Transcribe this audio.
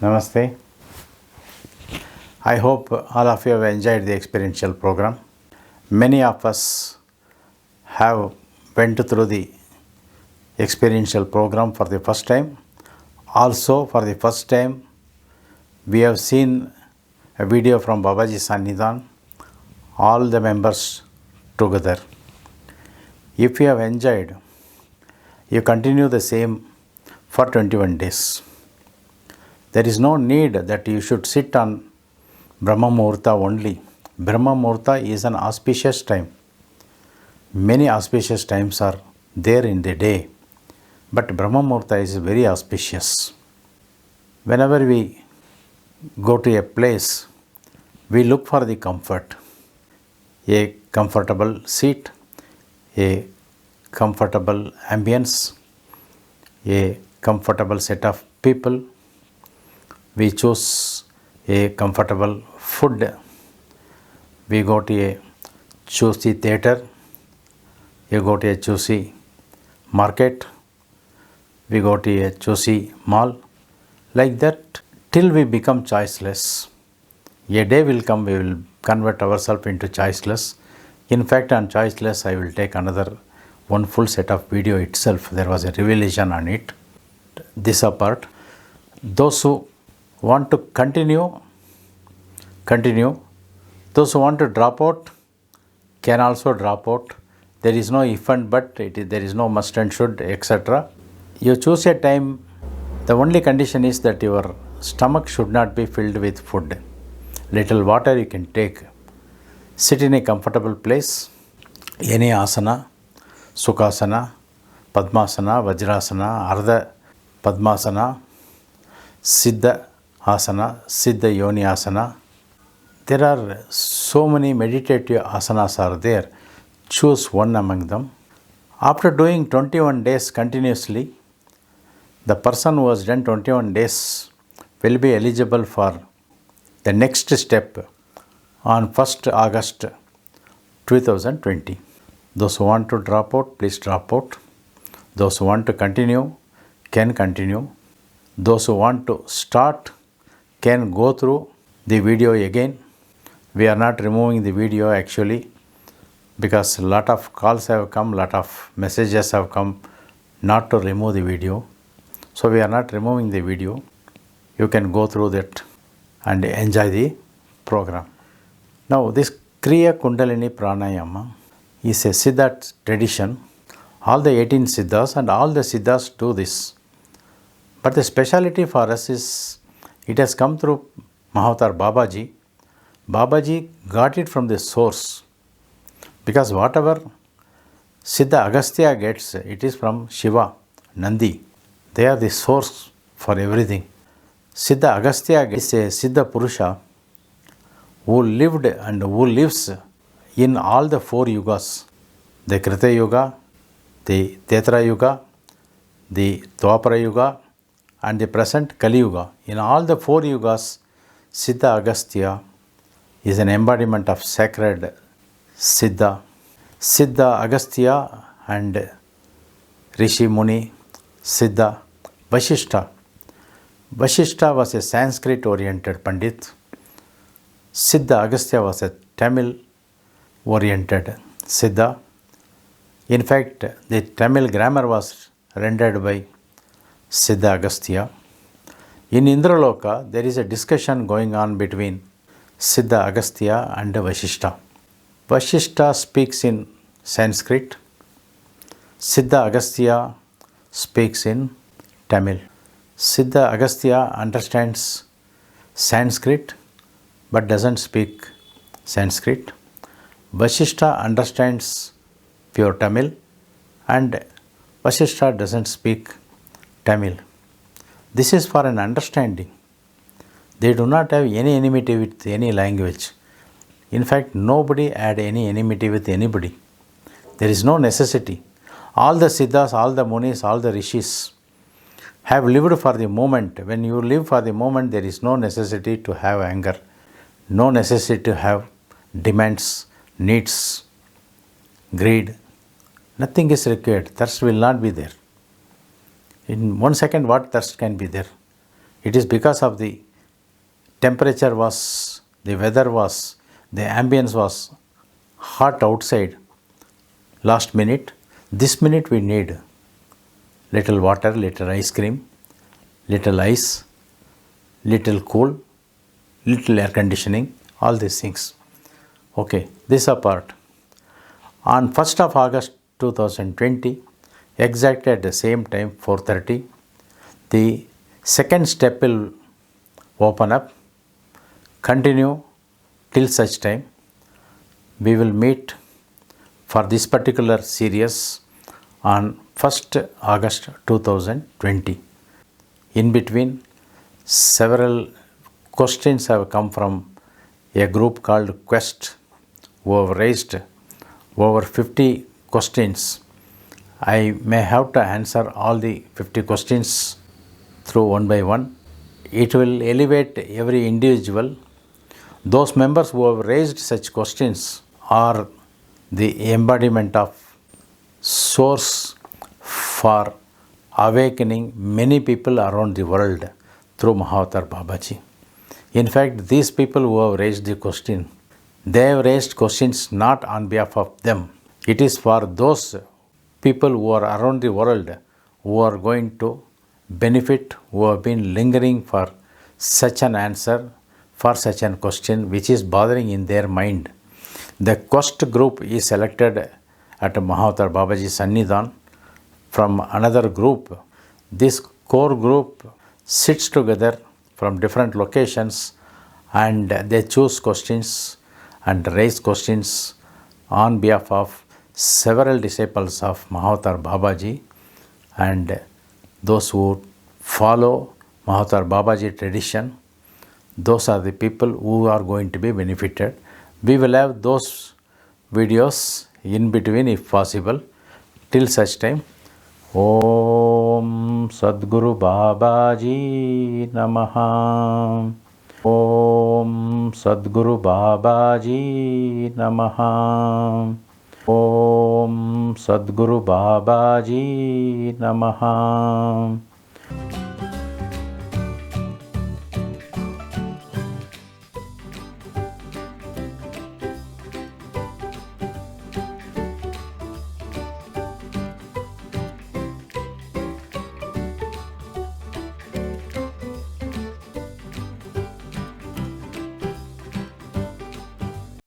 Namaste. I hope all of you have enjoyed the experiential program. Many of us have went through the experiential program for the first time. Also, for the first time, we have seen a video from Babaji Sannidhan, all the members together. If you have enjoyed, you continue the same for 21 days. There is no need that you should sit on Brahma Muhurta only. Brahma Muhurta is an auspicious time. Many auspicious times are there in the day, but Brahma Muhurta is very auspicious. Whenever we go to a place, we look for the comfort, a comfortable seat, a comfortable ambience, a comfortable set of people. We choose a comfortable food. We go to a choosy theatre. You go to a choosy market. We go to a choosy mall. Like that till we become choiceless. A day will come, we will convert ourselves into choiceless. In fact, on choiceless, I will take another one full set of video itself. There was a revelation on it. This apart, those who want to continue. Those who want to drop out can also drop out. There is no if and but, there is no must and should, etc. You choose a time. The only condition is that your stomach should not be filled with food. Little water you can take. Sit in a comfortable place. Any asana, Sukhasana, Padmasana, Vajrasana, Ardha Padmasana, Siddha Asana, Siddha Yoni Asana. There are so many meditative asanas are there. Choose one among them. After doing 21 days continuously, the person who has done 21 days will be eligible for the next step on 1st August 2020. Those who want to drop out, please drop out. Those who want to continue, can continue. Those who want to start can go through the video again. We are not removing the video actually because a lot of calls have come, lot of messages have come not to remove the video. So we are not removing the video. You can go through that and enjoy the program. Now this Kriya Kundalini Pranayama is a Siddha tradition. All the 18 Siddhas and all the Siddhas do this. But the speciality for us is it has come through Mahavatar Babaji. Babaji got it from the source. Because whatever Siddha Agastya gets, it is from Shiva, Nandi. They are the source for everything. Siddha Agastya is a Siddha Purusha who lived and who lives in all the 4 yugas. The Krita Yuga, the Tetra Yuga, the Dwapara Yuga and the present Kali Yuga. In all the 4 yugas, Siddha Agastya is an embodiment of sacred Siddha. Siddha Agastya and Rishi Muni, Siddha Vashishta. Vashishta was a Sanskrit oriented Pandit. Siddha Agastya was a Tamil oriented Siddha. In fact, the Tamil grammar was rendered by Siddha Agastya. In Indraloka, there is a discussion going on between Siddha Agastya and Vashishta. Vashishta speaks in Sanskrit. Siddha Agastya speaks in Tamil. Siddha Agastya understands Sanskrit but doesn't speak Sanskrit. Vashishta understands pure Tamil and Vashishta doesn't speak Tamil. This is for an understanding. They do not have any enmity with any language. In fact, nobody had any enmity with anybody. There is no necessity. All the Siddhas, all the Munis, all the Rishis have lived for the moment. When you live for the moment, there is no necessity to have anger, no necessity to have demands, needs, greed. Nothing is required. Thirst will not be there. In 1 second, what thirst can be there? It is because of the temperature was, the weather was, the ambience was hot outside last minute. This minute we need little water, little ice cream, little ice, little cool, little air conditioning, all these things. Okay, this apart. On 1st of August 2020, exactly at the same time 4:30, the second step will open up. Continue till such time. We will meet for this particular series on 1st August 2020. In between, several questions have come from a group called Quest, who have raised over 50 questions. I may have to answer all the 50 questions through one by one. It will elevate every individual. Those members who have raised such questions are the embodiment of source for awakening many people around the world through Mahavatar Babaji. In fact, these people who have raised the question, they have raised questions not on behalf of them. It is for those people who are around the world who are going to benefit, who have been lingering for such an answer, for such a question which is bothering in their mind. The Quest group is selected at Mahavatar Babaji Sannidhan from another group. This core group sits together from different locations and they choose questions and raise questions on behalf of several disciples of Mahavatar Babaji and those who follow Mahavatar Babaji tradition. Those are the people who are going to be benefited. We will have those videos in between if possible. Till such time, Om Sadguru Babaji Namaha. Om Sadguru Babaji Namaha. Om Sadguru Babaji Namaha.